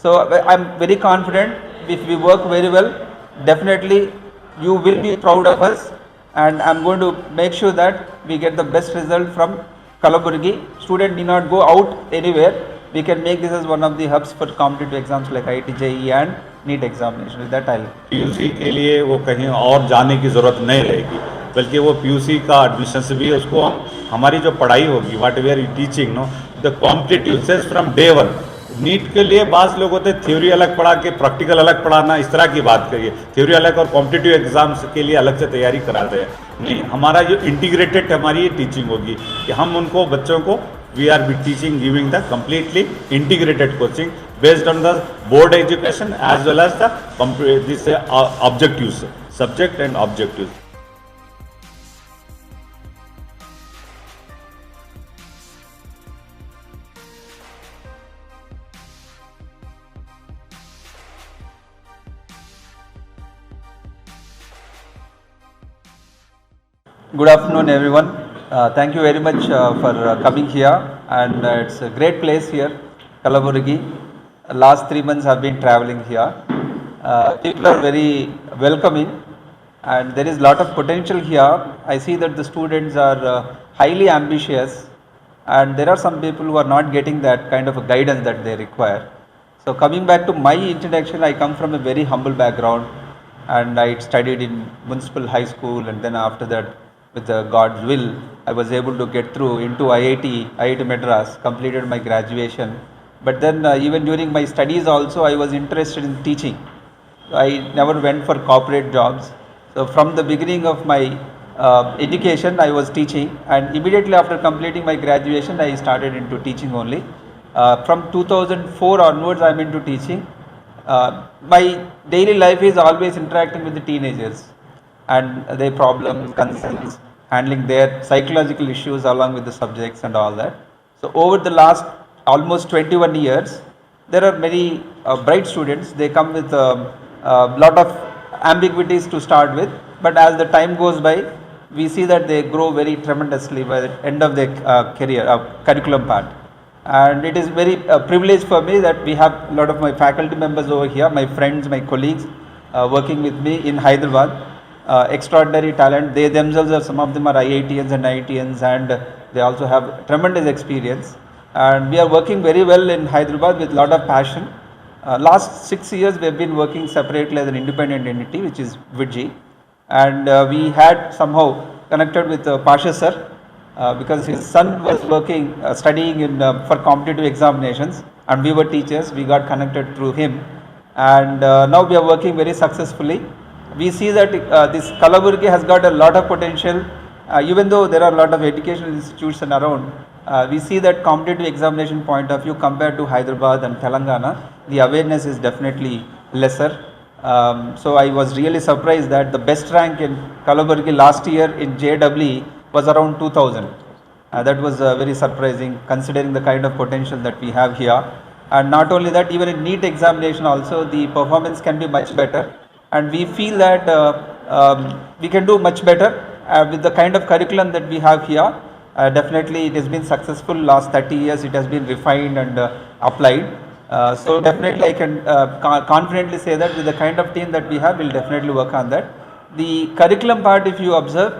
So I'm very confident if we work very well, definitely you will be proud of us, and I'm going to make sure that we get the best result from Kalaburgi. Student need not go out anywhere. We can make this as one of the hubs for competitive exams like IIT, JEE and NEET examination. With that, I'll PUC के लिए वो कहीं और जाने की ज़रूरत नहीं रहेगी, बल्कि वो पीयूसी का एडमिशन से भी उसको हमारी जो पढ़ाई होगी, what we are teaching know the competitive sense from day one. NEET के लिए बाज़ लोग होते हैं थ्योरी अलग पढ़ा के प्रैक्टिकल अलग पढ़ाना, इस तरह की बात करिए, थ्योरी अलग और कॉम्पिटिटिव एग्जाम्स के लिए अलग से तैयारी कराते हैं। नहीं, हमारा जो इंटीग्रेटेड हमारी ये टीचिंग होगी कि हम उनको बच्चों को we are be teaching giving the completely integrated coaching based on the board education as well as the this objectives, subject and objectives. Good afternoon, everyone. Thank you very much for coming here, and it's a great place here, Kalaburgi. Last 3 months I've been traveling here. People are very welcoming, and there is a lot of potential here. I see that the students are highly ambitious, and there are some people who are not getting that kind of a guidance that they require. So coming back to my introduction, I come from a very humble background, and I studied in municipal high school, and then after that, with God's will, I was able to get through into IIT Madras, completed my graduation. But then even during my studies also, I was interested in teaching. I never went for corporate jobs. So from the beginning of my education, I was teaching, and immediately after completing my graduation, I started into teaching only. From 2004 onwards, I'm into teaching. My daily life is always interacting with the teenagers and their problems, concerns, handling their psychological issues along with the subjects and all that. So over the last almost 21 years, there are many bright students. They come with a lot of ambiguities to start with, but as the time goes by, we see that they grow very tremendously by the end of their career, curriculum part. And it is very privilege for me that we have a lot of my faculty members over here, my friends, my colleagues working with me in Hyderabad. Extraordinary talent. They themselves are, some of them are IITians and IITians, and they also have tremendous experience. And we are working very well in Hyderabad with a lot of passion. Last 6 years we have been working separately as an independent entity, which is VIDGI. And we had somehow connected with Pasha sir because his son was working, studying in for competitive examinations, and we were teachers. We got connected through him, and now we are working very successfully. We see that this Kalaburgi has got a lot of potential, even though there are a lot of educational institutions around. We see that competitive examination point of view compared to Hyderabad and Telangana, the awareness is definitely lesser. So I was really surprised that the best rank in Kalaburgi last year in JEE was around 2000. That was very surprising considering the kind of potential that we have here. And not only that, even in NEET examination also the performance can be much better. And we feel that we can do much better with the kind of curriculum that we have here. Definitely it has been successful last 30 years, it has been refined and applied. So definitely I can confidently say that with the kind of team that we have, we'll definitely work on that. The curriculum part, if you observe,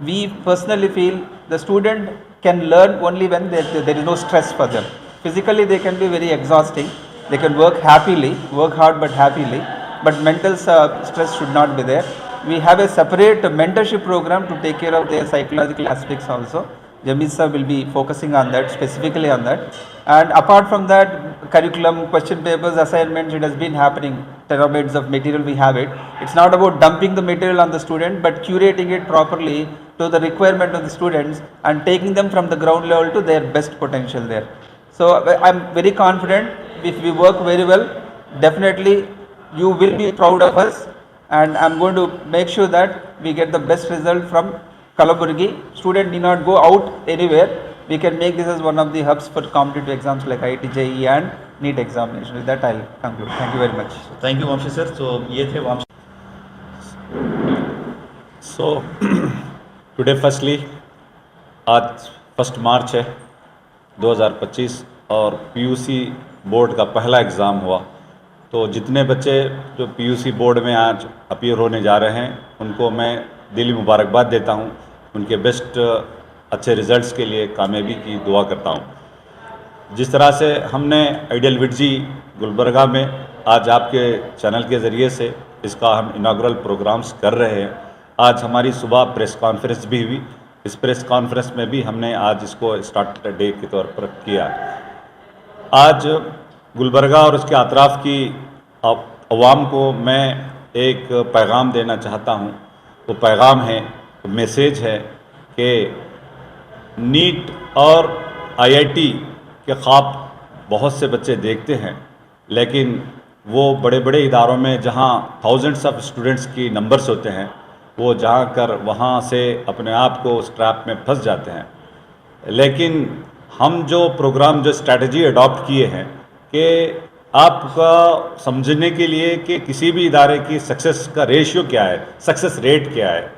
we personally feel the student can learn only when there is no stress for them. Physically they can be very exhausting, they can work happily, work hard but happily, but mental stress should not be there. We have a separate mentorship program to take care of their psychological aspects also. Jamil sir will be focusing on that, specifically on that. And apart from that, curriculum, question papers, assignments, it has been happening. Terabytes of material we have it. It's not about dumping the material on the student, but curating it properly to the requirement of the students and taking them from the ground level to their best potential there. So I'm very confident if we work very well, definitely you will be proud of us, and I'm going to make sure that we get the best result from Kalaburgi. Student need not go out anywhere. We can make this as one of the hubs for competitive exams like IIT, JEE and NEET examination. With that, I'll conclude. Thank you very much. Thank you, Vamshi sir. So ये थे Vamshi. So today firstly, आज 1 मार्च है 2025 और PUC board का पहला exam हुआ। तो जितने बच्चे जो पीयूसी बोर्ड में आज अपीयर होने जा रहे हैं उनको मैं दिली मुबारकबाद देता हूं, उनके बेस्ट अच्छे रिजल्ट्स के लिए कामयाबी की दुआ करता हूं। जिस तरह से हमने आइडियल विडजी गुलबर्गा में आज आपके चैनल के ज़रिए से इसका हम इनाग्रल प्रोग्राम्स कर रहे हैं। आज हमारी सुबह प्रेस कॉन्फ्रेंस भी हुई। इस प्रेस कॉन्फ्रेंस में भी हमने आज इसको स्टार्ट डे के तौर पर किया। आज गुलबर्गा और उसके अतराफ़ की अवाम को मैं एक पैगाम देना चाहता हूँ। वो पैगाम है, मैसेज है कि नीट और आईआईटी के ख्वाब बहुत से बच्चे देखते हैं, लेकिन वो बड़े बड़े इदारों में जहाँ थाउजेंड्स ऑफ स्टूडेंट्स की नंबर्स होते हैं, वो जाकर वहाँ से अपने आप को उस ट्रैप में फंस जाते हैं। लेकिन हम जो प्रोग्राम, जो स्ट्रैटेजी अडॉप्ट किए हैं कि आपका समझने के लिए कि किसी भी इदारे की सक्सेस का रेशियो क्या है, सक्सेस रेट क्या है,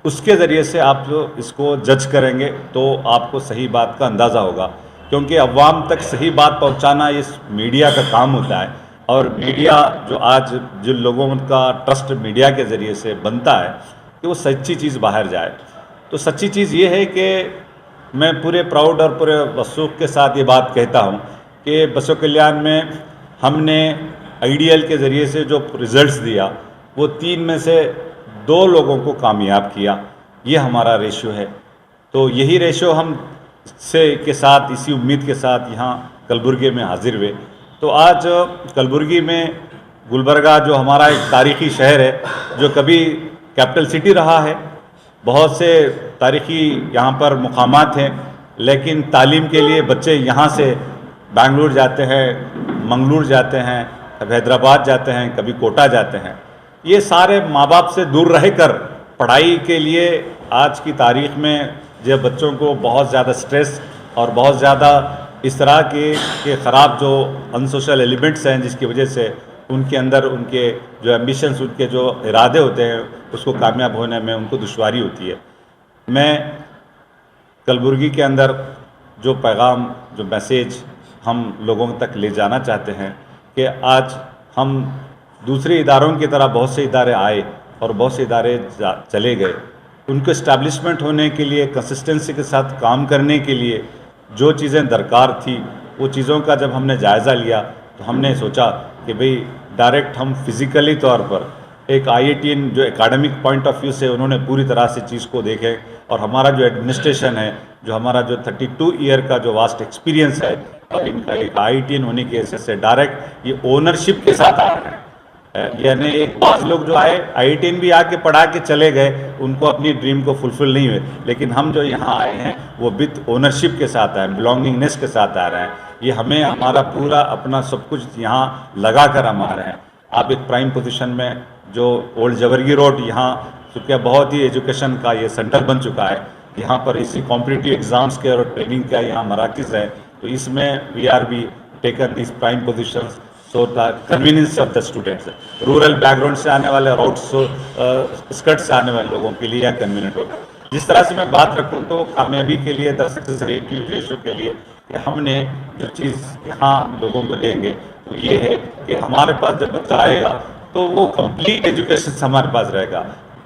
उसके ज़रिए से आप जो इसको जज करेंगे तो आपको सही बात का अंदाज़ा होगा। क्योंकि अवाम तक सही बात पहुंचाना इस मीडिया का काम होता है, और मीडिया जो आज जिन लोगों का ट्रस्ट मीडिया के ज़रिए से बनता है कि वो सच्ची चीज़ बाहर जाए। तो सच्ची चीज़ ये है कि मैं पूरे प्राउड और पूरे वसूख के साथ ये बात कहता हूँ कि बसव कल्याण में हमने आइडियल के ज़रिए से जो रिज़ल्ट्स दिया वो 3 में से 2 लोगों को कामयाब किया। ये हमारा रेशियो है। तो यही रेशियो हम से के साथ, इसी उम्मीद के साथ यहाँ कलबुर्गी में हाजिर हुए। तो आज कलबुर्गी में गुलबर्गा जो हमारा एक तारीख़ी शहर है, जो कभी कैपिटल सिटी रहा है, बहुत से तारीख़ी यहाँ पर मुकामात हैं, लेकिन तालीम के लिए बच्चे यहाँ से बेंगलुरु जाते हैं, मंगलूर जाते हैं, कभी हैदराबाद जाते हैं, कभी कोटा जाते हैं। ये सारे माँ बाप से दूर रहकर पढ़ाई के लिए आज की तारीख़ में जो बच्चों को बहुत ज़्यादा स्ट्रेस और बहुत ज़्यादा इस तरह के ख़राब जो अनसोशल एलिमेंट्स हैं, जिसकी वजह से उनके अंदर उनके जो एम्बिशंस, उनके जो इरादे होते हैं, उसको कामयाब होने में उनको दुश्वारी होती है। मैं कलबुर्गी के अंदर जो पैगाम, जो मैसेज हम लोगों तक ले जाना चाहते हैं कि आज हम दूसरे इदारों की तरह बहुत से इदारे आए और बहुत से इदारे चले गए। उनको इस्टेब्लिशमेंट होने के लिए, कंसिस्टेंसी के साथ काम करने के लिए जो चीज़ें दरकार थी, वो चीज़ों का जब हमने जायज़ा लिया तो हमने सोचा कि भाई डायरेक्ट हम फिज़िकली तौर पर एक आईआईटीएन जो एकेडमिक पॉइंट ऑफ व्यू से उन्होंने पूरी तरह से चीज़ को देखे, और हमारा जो एडमिनिस्ट्रेशन है, जो हमारा जो 32 ईयर का जो वास्ट एक्सपीरियंस है, और इनका एक आईआईटीएन होने की वजह से डायरेक्ट ये ओनरशिप के साथ आ रहे हैं। यानी एक 5 लोग जो आए आईआईटीएन भी आके पढ़ा के चले गए, उनको अपनी ड्रीम को फुलफिल नहीं हुए, लेकिन हम जो यहाँ आए हैं वो विद ओनरशिप के साथ आए, बिलोंगिंगनेस के साथ आ रहे हैं। ये हमें हमारा पूरा अपना सब कुछ यहाँ लगा कर हम आ रहे हैं। आप एक प्राइम पोजीशन में जो ओल्ड जबरगी रोड, यहाँ चूँकि बहुत ही एजुकेशन का ये सेंटर बन चुका है, यहाँ पर इसी कॉम्पिटिटिव एग्ज़ाम्स के और ट्रेनिंग का यहाँ मराकज़ है। तो इसमें we are be taken this prime position so the convenience of the students, rural background से आने वाले, आउटस्कर्ट से आने वाले लोगों के लिए यह कन्वीनियंट होगा। जिस तरह से मैं बात रखूँ तो कामयाबी के लिए, द सक्सेस रेशियो के लिए कि हमने जो चीज़ यहाँ लोगों को देंगे तो ये है कि हमारे पास जब बच्चा आएगा तो वो कंप्लीट एजुकेशन हमारे पास रहेगा।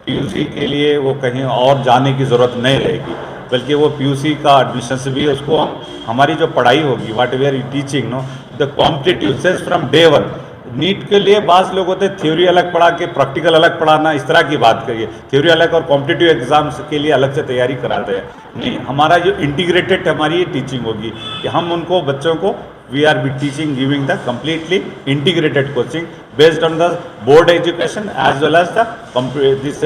पीयूसी के लिए वो कहीं और जाने की ज़रूरत नहीं रहेगी, बल्कि वो पीयूसी का एडमिशन से भी उसको हमारी जो पढ़ाई होगी, what we are teaching, know the competitive sense from day one. NEET के लिए बाज़ लोग होते हैं थ्योरी अलग पढ़ा के प्रैक्टिकल अलग पढ़ाना, इस तरह की बात करिए, थ्योरी अलग और कॉम्पिटिटिव एग्जाम्स के लिए अलग से तैयारी कराते हैं। नहीं, हमारा जो इंटीग्रेटेड हमारी ये टीचिंग होगी कि हम उनको बच्चों को we are be teaching, giving the completely integrated coaching based on the board education as well as the this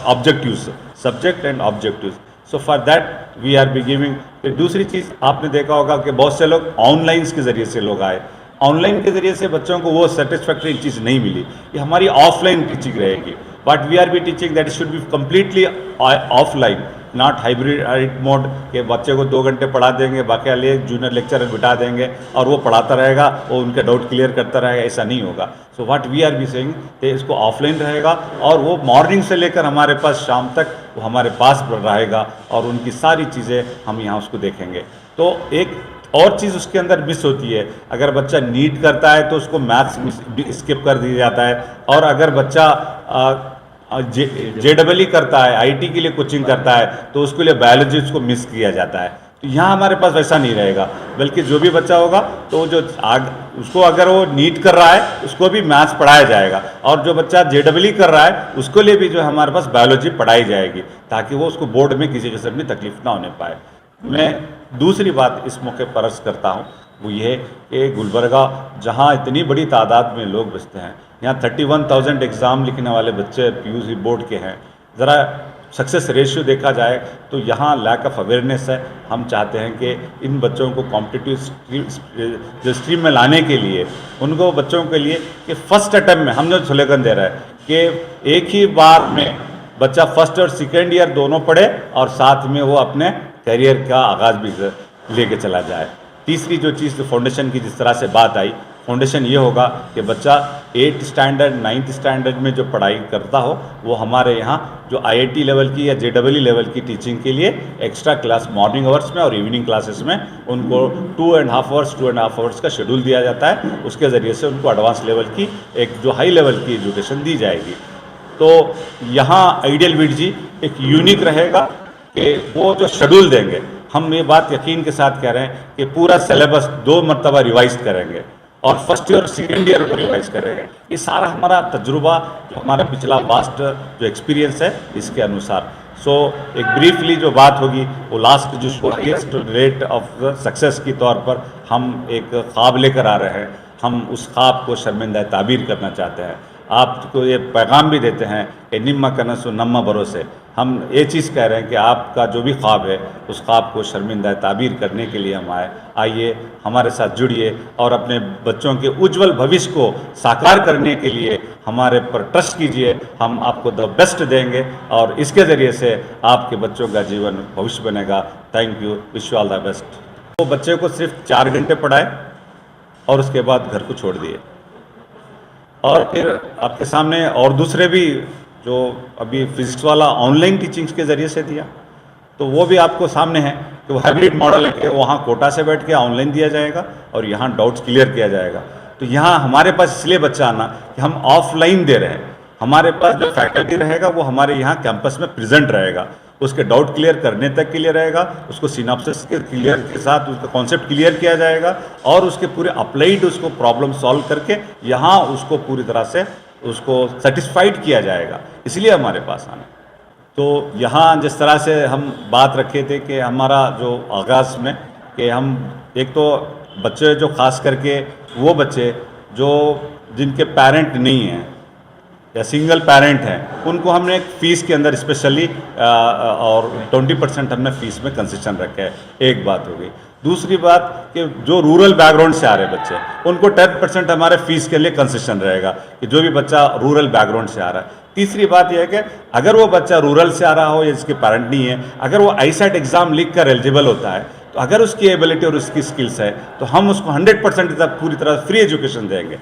objectives, subject and objectives. So for that we are be giving. फिर दूसरी चीज़ आपने देखा होगा कि बहुत से लोग ऑनलाइन के ज़रिए से लोग आए, ऑनलाइन के ज़रिए से बच्चों को वो सेटिस्फैक्ट्री चीज़ नहीं मिली। ये हमारी ऑफलाइन टीचिंग रहेगी, but we are be teaching that should be completely offline, not hybrid mode के बच्चे को 2 घंटे पढ़ा देंगे, बाकी वाले जूनियर लेक्चरर बिठा देंगे और वो पढ़ाता रहेगा, वो उनके डाउट क्लियर करता रहेगा, ऐसा नहीं होगा। So what we are be saying कि इसको ऑफलाइन रहेगा और वो मॉर्निंग से लेकर हमारे पास शाम तक वो हमारे पास रहेगा और उनकी सारी चीज़ें हम यहाँ उसको देखेंगे। तो एक और चीज़ उसके अंदर मिस होती है। अगर बच्चा नीट करता है तो उसको मैथ्स स्किप कर दिया जाता है, और अगर बच्चा JEE करता है, IIT के लिए कोचिंग करता है, तो उसके लिए बायोलॉजी उसको मिस किया जाता है। तो यहाँ हमारे पास वैसा नहीं रहेगा, बल्कि जो भी बच्चा होगा तो जो उसको अगर वो नीट कर रहा है उसको भी मैथ्स पढ़ाया जाएगा, और जो बच्चा JEE कर रहा है उसको लिए भी जो है हमारे पास बायोलॉजी पढ़ाई जाएगी, ताकि वो उसको बोर्ड में किसी किस्म की तकलीफ ना होने पाए। मैं दूसरी बात इस मौके पर अर्ज करता हूँ, वो ये कि गुलबर्गा जहाँ इतनी बड़ी तादाद में लोग बसते हैं, यहाँ 31,000 एग्ज़ाम लिखने वाले बच्चे PUC बोर्ड के हैं। ज़रा सक्सेस रेशियो देखा जाए तो यहाँ लैक ऑफ अवेयरनेस है। हम चाहते हैं कि इन बच्चों को कॉम्पिटिटिव स्ट्रीम में लाने के लिए, उनको बच्चों के लिए कि फर्स्ट अटैम्प्ट में हम जो स्लोगन दे रहे हैं कि एक ही बार में बच्चा फर्स्ट और सेकेंड ईयर दोनों पढ़े, और साथ में वो अपने करियर का आगाज़ भी लेके चला जाए। तीसरी जो चीज़, फाउंडेशन की जिस तरह से बात आई, फाउंडेशन ये होगा कि बच्चा 8th स्टैंडर्ड 9th स्टैंडर्ड में जो पढ़ाई करता हो, वो हमारे यहाँ जो IIT लेवल की या JEE लेवल की टीचिंग के लिए एक्स्ट्रा क्लास मॉर्निंग आवर्स में और इवनिंग क्लासेस में उनको 2.5 आवर्स का शेड्यूल दिया जाता है। उसके ज़रिए से उनको एडवांस लेवल की एक जो हाई लेवल की एजुकेशन दी जाएगी। तो यहाँ आइडियल विड जी एक यूनिक रहेगा कि वो जो शेड्यूल देंगे, हम ये बात यकीन के साथ कह रहे हैं कि पूरा सिलेबस 2 मरतबा रिवाइज करेंगे और फर्स्ट ईयर और सेकेंड ईयर को रिवाइज करेंगे। ये सारा हमारा तजुर्बा, जो हमारा पिछला वास्ट जो एक्सपीरियंस है, इसके अनुसार। एक ब्रीफली जो बात होगी वो लास्ट जो हाईएस्ट रेट ऑफ सक्सेस के तौर पर हम एक ख्वाब लेकर आ रहे हैं। हम उस ख्वाब को शर्मिंदा ताबीर करना चाहते हैं। आपको ये पैगाम भी देते हैं कि निम्मा कनसु नम्मा भरोसे। हम ये चीज़ कह रहे हैं कि आपका जो भी ख्वाब है, उस ख्वाब को शर्मिंदा ताबीर करने के लिए हम आइए हमारे साथ जुड़िए और अपने बच्चों के उज्जवल भविष्य को साकार करने के लिए हमारे पर ट्रस्ट कीजिए। हम आपको द बेस्ट देंगे और इसके ज़रिए से आपके बच्चों का जीवन भविष्य बनेगा। Thank you, wish you all the best. वो बच्चे को सिर्फ 4 घंटे पढ़ाए और उसके बाद घर को छोड़ दिए, और फिर आपके सामने और दूसरे भी जो अभी फिजिक्स वाला ऑनलाइन टीचिंग्स के ज़रिए से दिया, तो वो भी आपको सामने है कि वो हाइब्रिड मॉडल है कि वहाँ कोटा से बैठ के ऑनलाइन दिया जाएगा और यहाँ डाउट्स क्लियर किया जाएगा। तो यहाँ हमारे पास इसलिए बच्चा आना कि हम ऑफलाइन दे रहे हैं। हमारे पास जो फैकल्टी रहेगा वो हमारे यहाँ कैंपस में प्रेजेंट रहेगा, उसके डाउट क्लियर करने तक के लिए रहेगा, उसको सिनॉप्सिस के क्लियर के साथ उसका कॉन्सेप्ट क्लियर किया जाएगा और उसके पूरे अप्लाइड उसको प्रॉब्लम सॉल्व करके यहाँ उसको पूरी तरह से उसको सेटिस्फाइड किया जाएगा। इसलिए हमारे पास आना। तो यहाँ जिस तरह से हम बात रखे थे कि हमारा जो आगाज़ में कि हम एक तो बच्चे जो ख़ास करके वो बच्चे जो जिनके पेरेंट नहीं हैं या सिंगल पेरेंट हैं, उनको हमने फ़ीस के अंदर स्पेशली और 20% हमने फ़ीस में कंसेशन रखा है। एक बात हो गई। दूसरी बात कि जो रूरल बैकग्राउंड से आ रहे बच्चे, उनको 10% हमारे फ़ीस के लिए कंसेशन रहेगा कि जो भी बच्चा रूरल बैकग्राउंड से आ रहा है। तीसरी बात यह है कि अगर वो बच्चा रूरल से आ रहा हो या जिसके पेरेंट नहीं है, अगर वो ISET एग्ज़ाम लिख कर एलिजिबल होता है, तो अगर उसकी एबिलिटी और उसकी स्किल्स है तो हम उसको 100% तक पूरी तरह फ्री एजुकेशन देंगे।